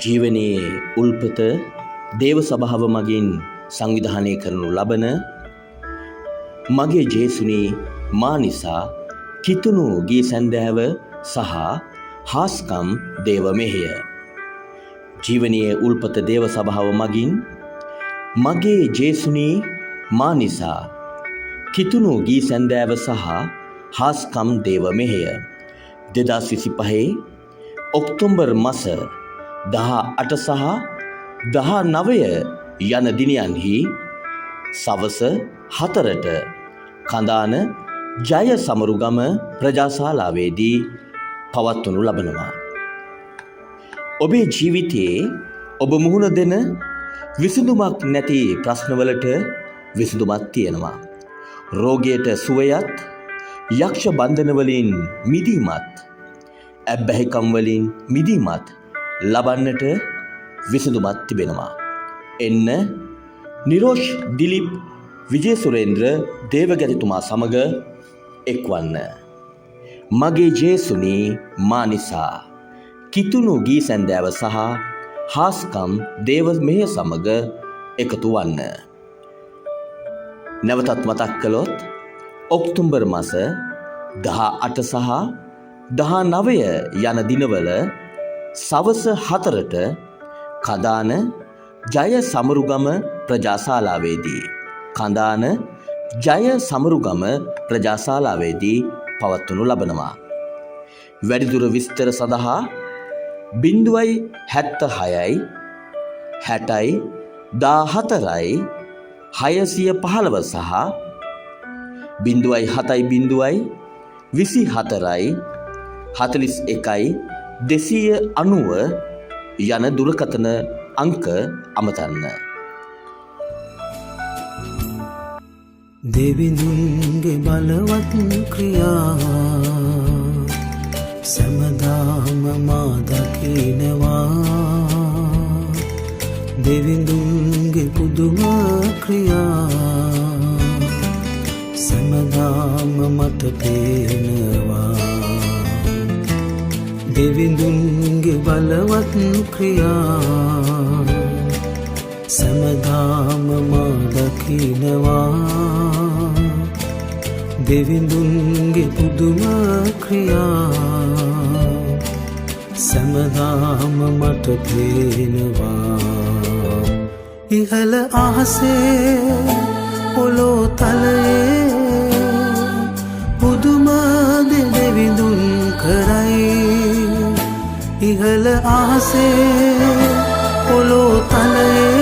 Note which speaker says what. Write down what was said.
Speaker 1: ජීවනයේ උල්පත දේව සභාව මගින් සංවිධානය කරනු ලබන මගේ ජේසුනි මා නිසා කිතුණු ගී සැන්දෑව සහ හාස්කම් දේව මෙහෙය. ජීවනයේ උල්පත දේව සභාව මගින් මගේ ජේසුනි මා නිසා කිතුණු ගී සැන්දෑව සහ හාස්කම් දේව මෙහෙය. 2025 ඔක්තෝබර් මාස 18 සහ 19 යන දිනයන්හි සවස 4ට කඳාන ජය සමරුගම ප්‍රජාශාලාවේදී පවත්වනු ලබනවා. ඔබේ ජීවිතයේ ඔබ මුහුණ දෙන විසඳුමක් නැති ප්‍රශ්නවලට විසඳුමක් තියෙනවා. රෝගයට සුවයත්, යක්ෂ බන්ධන වලින් මිදීමත්, ඇබ්බැහිකම් වලින් මිදීමත් ලබන්නට විසඳුමක් තිබෙනවා. එන්න නිරෝෂ් දිලිප් විජේසුරේන්ද්‍ර දේවගැතිතුමා සමග එක්වන්න. මගේ ජේසුනි මා නිසා කිතුණු ගී සැන්දෑව සහ හාස්කම් දේව මෙහෙය සමග එකතු වන්න. නැවතත් මතක් කළොත් ඔක්තෝබර් මාස 18 සහ 19 යන දිනවල සවස 4ට කඳාන ජය සමරුගම ප්‍රජාශාලාවේදී පවත්වනු ලබනවා. වැඩිදුර විස්තර සඳහා 076 60 14 615 සහ 070 24 41 290 යන දුරකථන අංක අමතන්න.
Speaker 2: දෙවිඳුන්ගේ බලවත් ක්‍රියා සමදාම මා දකිනවා. දෙවිඳුන්ගේ පුදුම ක්‍රියා සමදාම මට පේනවා. දෙවිඳුන්ගේ බලවත් ක්‍රියා සමදාම මා දකිනවා. දෙවිඳුන්ගේ පුදුම ක්‍රියා සමදාම මට පේනවා. ඉහළ අහසේ පොළොව තලයේ පුදුම දෙවිඳුන් කරයි. ඉහළ අහසේ පොළොව තලයේ